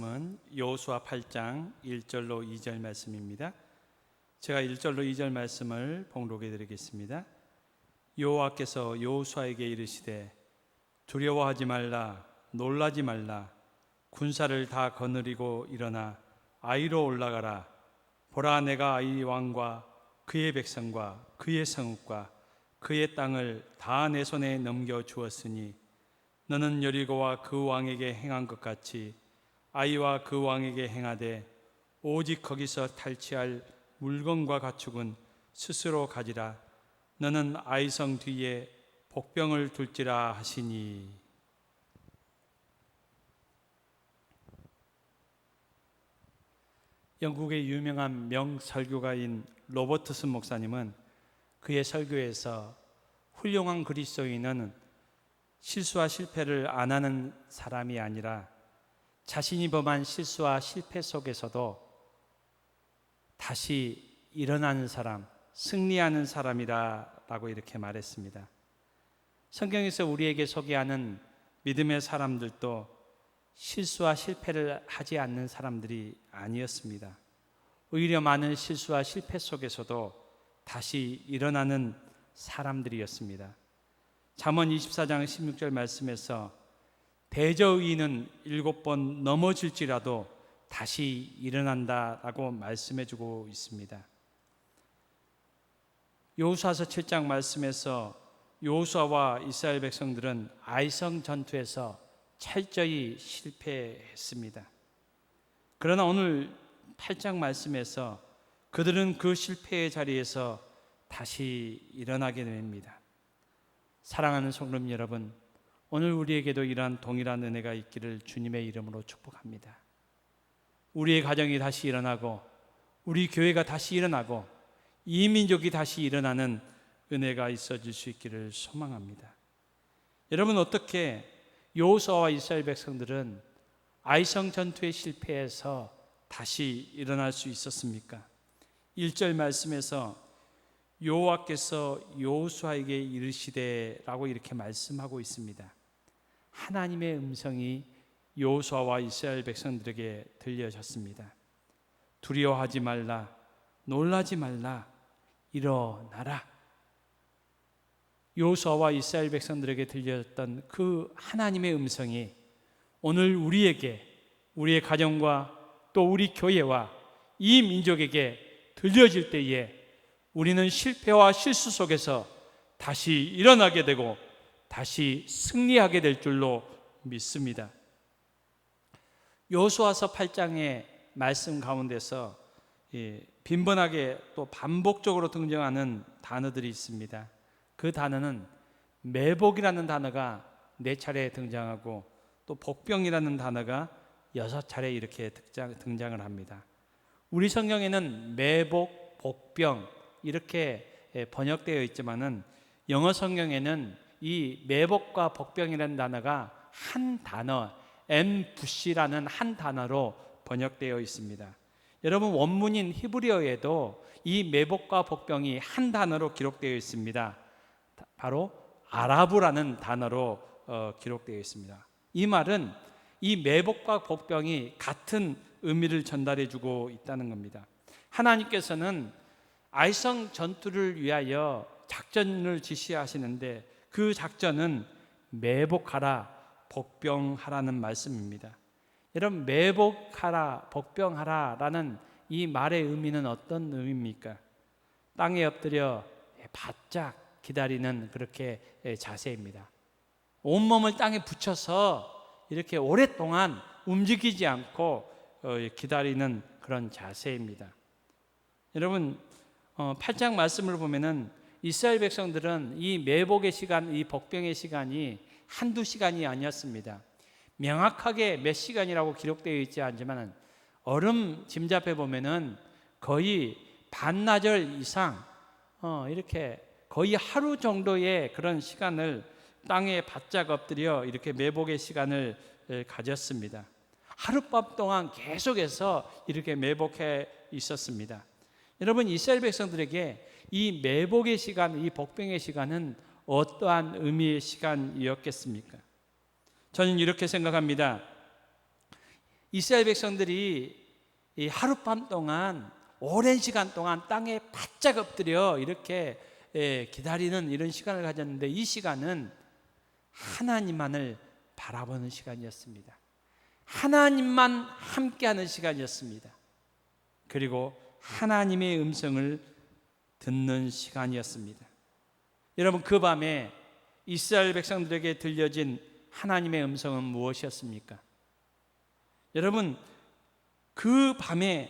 말씀은 여호수아 8장 1절로 2절 말씀입니다. 제가 1절로 2절 말씀을 봉독해 드리겠습니다. 여호와께서 여호수아에게 이르시되 두려워하지 말라, 놀라지 말라. 군사를 다 거느리고 일어나 아이로 올라가라. 보라, 내가 아이 왕과 그의 백성과 그의 성읍과 그의 땅을 다 내 손에 넘겨 주었으니 너는 여리고와 그 왕에게 행한 것 같이 아이와 그 왕에게 행하되 오직 거기서 탈취할 물건과 가축은 스스로 가지라. 너는 아이성 뒤에 복병을 둘지라 하시니. 영국의 유명한 명설교가인 로버트슨 목사님은 그의 설교에서 훌륭한 그리스도인은 실수와 실패를 안 하는 사람이 아니라 자신이 범한 실수와 실패 속에서도 다시 일어나는 사람, 승리하는 사람이라고 이렇게 말했습니다. 성경에서 우리에게 소개하는 믿음의 사람들도 실수와 실패를 하지 않는 사람들이 아니었습니다. 오히려 많은 실수와 실패 속에서도 다시 일어나는 사람들이었습니다. 잠언 24장 16절 말씀에서 대저의인은 7번 넘어질지라도 다시 일어난다라고 말씀해 주고 있습니다. 여호수아서 7장 말씀에서 여호수아와 이스라엘 백성들은 아이성 전투에서 철저히 실패했습니다. 그러나 오늘 8장 말씀에서 그들은 그 실패의 자리에서 다시 일어나게 됩니다. 사랑하는 성도님 여러분, 오늘 우리에게도 이러한 동일한 은혜가 있기를 주님의 이름으로 축복합니다. 우리의 가정이 다시 일어나고 우리 교회가 다시 일어나고 이 민족이 다시 일어나는 은혜가 있어질 수 있기를 소망합니다. 여러분, 어떻게 여호수아와 이스라엘 백성들은 아이성 전투의 실패에서 다시 일어날 수 있었습니까? 1절 말씀에서 여호와께서 여호수아에게 이르시되라고 이렇게 말씀하고 있습니다. 하나님의 음성이 여호수아와 이스라엘 백성들에게 들려졌습니다. 두려워하지 말라, 놀라지 말라, 일어나라. 여호수아와 이스라엘 백성들에게 들려졌던 그 하나님의 음성이 오늘 우리에게, 우리의 가정과 또 우리 교회와 이 민족에게 들려질 때에 우리는 실패와 실수 속에서 다시 일어나게 되고 다시 승리하게 될 줄로 믿습니다. 여호수아서 8장의 말씀 가운데서 빈번하게 또 반복적으로 등장하는 단어들이 있습니다. 그 단어는 매복이라는 단어가 4차례 등장하고 또 복병이라는 단어가 6차례 이렇게 등장을 합니다. 우리 성경에는 매복, 복병 이렇게 번역되어 있지만은 영어 성경에는 이 매복과 복병이라는 단어가 한 단어, 엠부시라는 한 단어로 번역되어 있습니다. 여러분, 원문인 히브리어에도 이 매복과 복병이 한 단어로 기록되어 있습니다. 바로 아라브라는 단어로 기록되어 있습니다. 이 말은 이 매복과 복병이 같은 의미를 전달해 주고 있다는 겁니다. 하나님께서는 아이성 전투를 위하여 작전을 지시하시는데 그 작전은 매복하라, 복병하라는 말씀입니다. 여러분, 매복하라, 복병하라라는 이 말의 의미는 어떤 의미입니까? 땅에 엎드려 바짝 기다리는 그렇게 자세입니다. 온몸을 땅에 붙여서 이렇게 오랫동안 움직이지 않고 기다리는 그런 자세입니다. 여러분, 8장 말씀을 보면은 이스라엘 백성들은 이 매복의 시간, 이 복병의 시간이 한두 시간이 아니었습니다. 명확하게 몇 시간이라고 기록되어 있지 않지만 얼음 짐작해 보면은 거의 반나절 이상 이렇게 거의 하루 정도의 그런 시간을 땅에 바짝 엎드려 이렇게 매복의 시간을 가졌습니다. 하룻밤 동안 계속해서 이렇게 매복해 있었습니다. 여러분, 이스라엘 백성들에게 이 매복의 시간, 이 복병의 시간은 어떠한 의미의 시간이었겠습니까? 저는 이렇게 생각합니다. 이스라엘 백성들이 이 하룻밤 동안 오랜 시간 동안 땅에 바짝 엎드려 이렇게 기다리는 이런 시간을 가졌는데, 이 시간은 하나님만을 바라보는 시간이었습니다. 하나님만 함께하는 시간이었습니다. 그리고 하나님의 음성을 듣는 시간이었습니다. 여러분, 그 밤에 이스라엘 백성들에게 들려진 하나님의 음성은 무엇이었습니까? 여러분, 그 밤에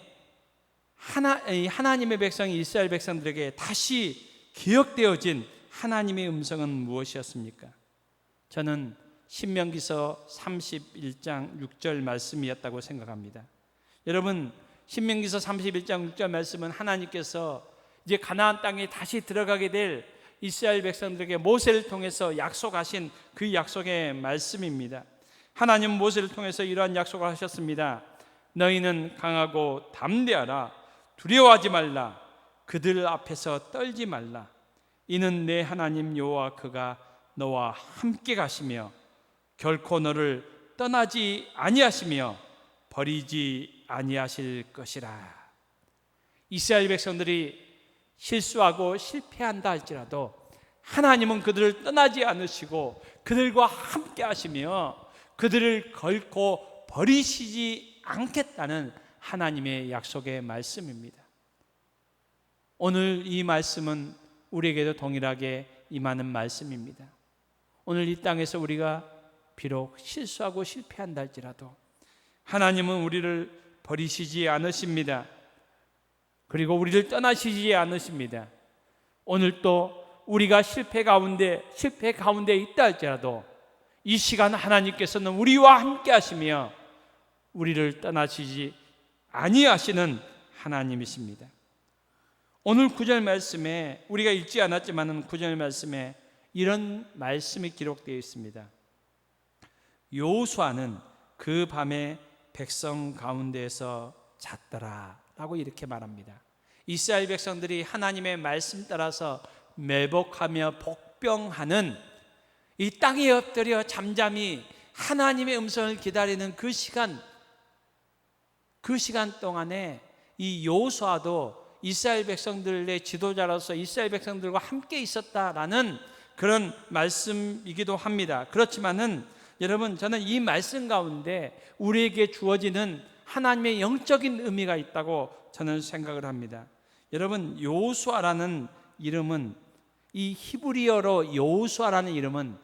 하나님의 백성이 이스라엘 백성들에게 다시 기억되어진 하나님의 음성은 무엇이었습니까? 저는 신명기서 31장 6절 말씀이었다고 생각합니다. 여러분, 신명기서 31장 6절 말씀은 하나님께서 이제 가나안 땅에 다시 들어가게 될 이스라엘 백성들에게 모세를 통해서 약속하신 그 약속의 말씀입니다. 하나님 모세를 통해서 이러한 약속을 하셨습니다. 너희는 강하고 담대하라. 두려워하지 말라. 그들 앞에서 떨지 말라. 이는 내 하나님 여호와 그가 너와 함께 가시며 결코 너를 떠나지 아니하시며 버리지 아니하실 것이라. 이스라엘 백성들이 실수하고 실패한다 할지라도 하나님은 그들을 떠나지 않으시고 그들과 함께 하시며 그들을 결코 버리시지 않겠다는 하나님의 약속의 말씀입니다. 오늘 이 말씀은 우리에게도 동일하게 임하는 말씀입니다. 오늘 이 땅에서 우리가 비록 실수하고 실패한다 할지라도 하나님은 우리를 버리시지 않으십니다. 그리고 우리를 떠나시지 않으십니다. 오늘 또 우리가 실패 가운데 있다 할지라도 이 시간 하나님께서는 우리와 함께 하시며 우리를 떠나시지 아니하시는 하나님이십니다. 오늘 9절 말씀에 우리가 읽지 않았지만 9절 말씀에 이런 말씀이 기록되어 있습니다. 여호수아는 그 밤에 백성 가운데에서 잤더라 라고 이렇게 말합니다. 이스라엘 백성들이 하나님의 말씀 따라서 매복하며 복병하는 이 땅에 엎드려 잠잠히 하나님의 음성을 기다리는 그 시간 동안에 이 여호수아도 이스라엘 백성들의 지도자로서 이스라엘 백성들과 함께 있었다라는 그런 말씀이기도 합니다. 그렇지만은 여러분, 저는 이 말씀 가운데 우리에게 주어지는 하나님의 영적인 의미가 있다고 저는 생각을 합니다. 여러분, 여호수아라는 이름은, 이 히브리어로 여호수아라는 이름은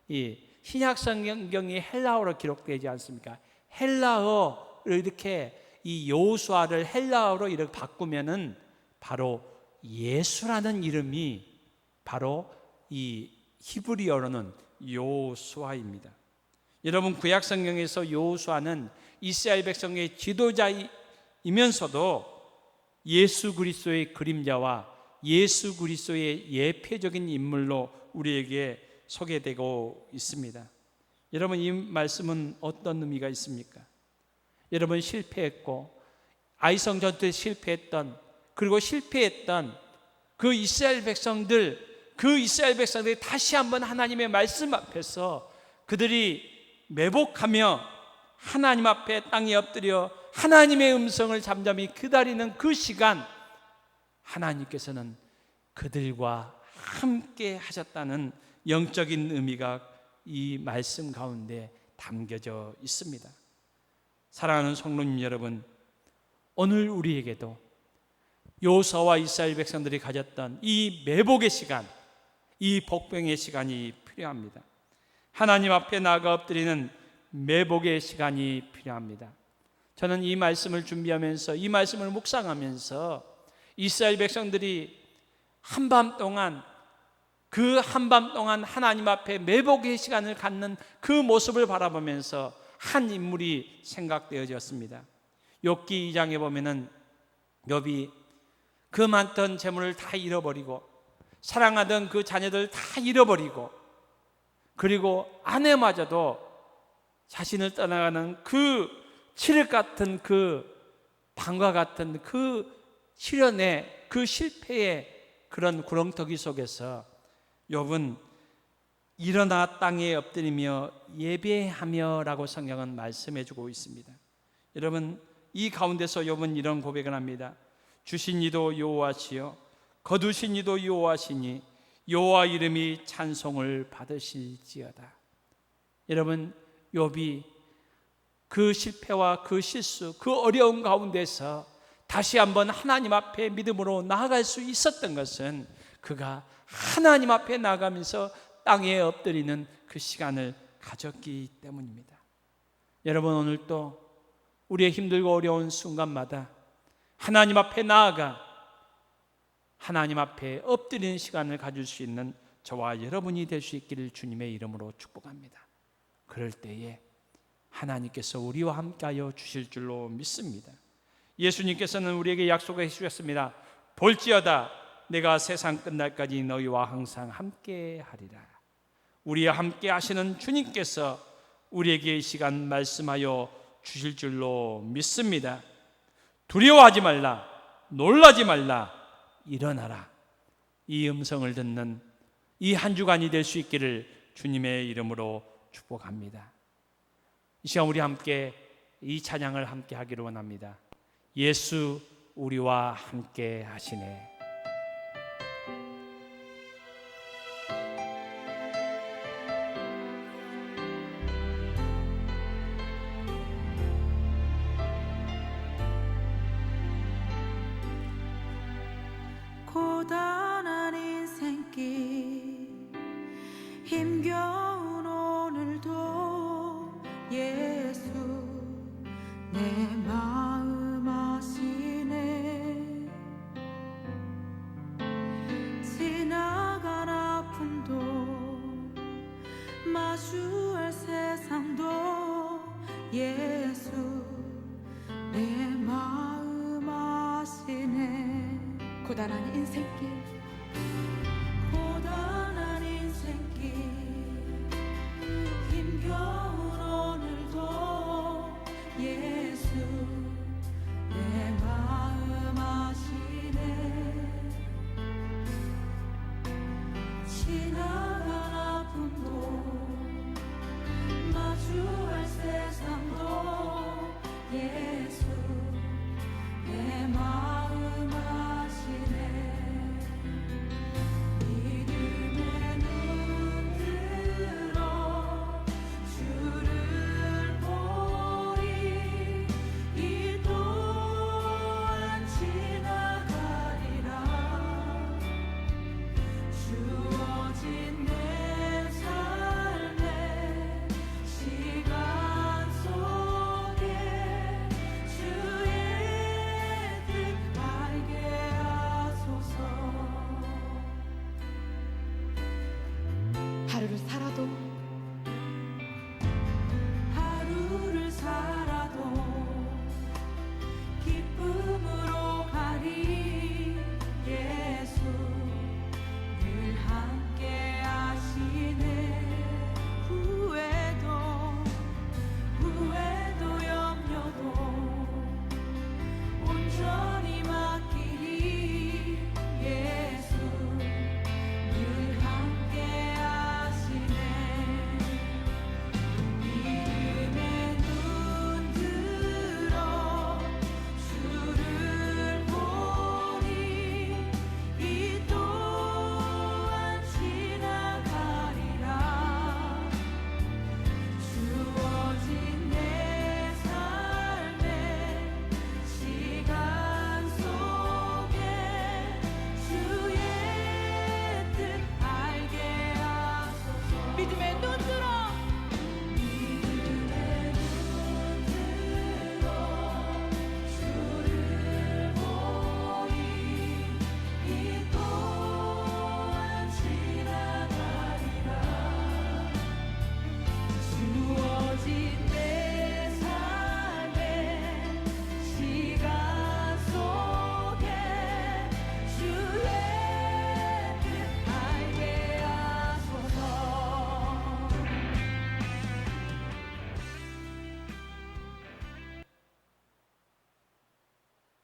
이 신약 성경이 헬라어로 기록되지 않습니까? 헬라어를 이렇게 이 여호수아를 헬라어로 이렇게 바꾸면은 바로 예수라는 이름이 바로 이 히브리어로는 여호수아입니다. 여러분, 구약 성경에서 여호수아는 이스라엘 백성의 지도자이면서도 예수 그리스도의 그림자와 예수 그리스도의 예표적인 인물로 우리에게 소개되고 있습니다. 여러분, 이 말씀은 어떤 의미가 있습니까? 여러분, 실패했고 아이성 전투에 실패했던, 그리고 실패했던 그 이스라엘 백성들이 다시 한번 하나님의 말씀 앞에서 그들이 매복하며 하나님 앞에 땅에 엎드려 하나님의 음성을 잠잠히 기다리는 그 시간, 하나님께서는 그들과 함께 하셨다는 영적인 의미가 이 말씀 가운데 담겨져 있습니다. 사랑하는 성도님 여러분, 오늘 우리에게도 여호수아와 이스라엘 백성들이 가졌던 이 매복의 시간, 이 복병의 시간이 필요합니다. 하나님 앞에 나아가 엎드리는 매복의 시간이 필요합니다. 저는 이 말씀을 준비하면서, 이 말씀을 묵상하면서 이스라엘 백성들이 한밤 동안 하나님 앞에 매복의 시간을 갖는 그 모습을 바라보면서 한 인물이 생각되어졌습니다. 욥기 2장에 보면은 욥이 그 많던 재물을 다 잃어버리고 사랑하던 그 자녀들 다 잃어버리고, 그리고 아내마저도 자신을 떠나가는 그 칠흑 같은 그 방과 같은 그 시련의, 그 실패의 그런 구렁텅이 속에서 욥은 일어나 땅에 엎드리며 예배하며 라고 성경은 말씀해 주고 있습니다. 여러분, 이 가운데서 욥은 이런 고백을 합니다. 주신 이도 여호와시요 거두신 이도 여호와시니 여호와 이름이 찬송을 받으실지어다. 여러분, 욥이 그 실패와 그 실수, 그 어려운 가운데서 다시 한번 하나님 앞에 믿음으로 나아갈 수 있었던 것은 그가 하나님 앞에 나아가면서 땅에 엎드리는 그 시간을 가졌기 때문입니다. 여러분, 오늘도 우리의 힘들고 어려운 순간마다 하나님 앞에 나아가 하나님 앞에 엎드리는 시간을 가질 수 있는 저와 여러분이 될 수 있기를 주님의 이름으로 축복합니다. 그럴 때에 하나님께서 우리와 함께하여 주실 줄로 믿습니다. 예수님께서는 우리에게 약속해 주셨습니다. 볼지어다 내가 세상 끝날까지 너희와 항상 함께하리라. 우리와 함께 하시는 주님께서 우리에게 이 시간 말씀하여 주실 줄로 믿습니다. 두려워하지 말라, 놀라지 말라, 일어나라. 이 음성을 듣는 이 한 주간이 될 수 있기를 주님의 이름으로 축복합니다. 이 시간 우리 함께 이 찬양을 함께 하기를 원합니다. 예수 우리와 함께 하시네. 고단한 인생길 힘겨운 오늘도 예수 내 마음 아시네. 지나간 아픔도 마주할 세상도 예수 내 마음 아시네. 고단한 인생길 힘겨운 오늘도 예수 내 마음 아시네. 지나간 아픔도 마주할 세상도 예수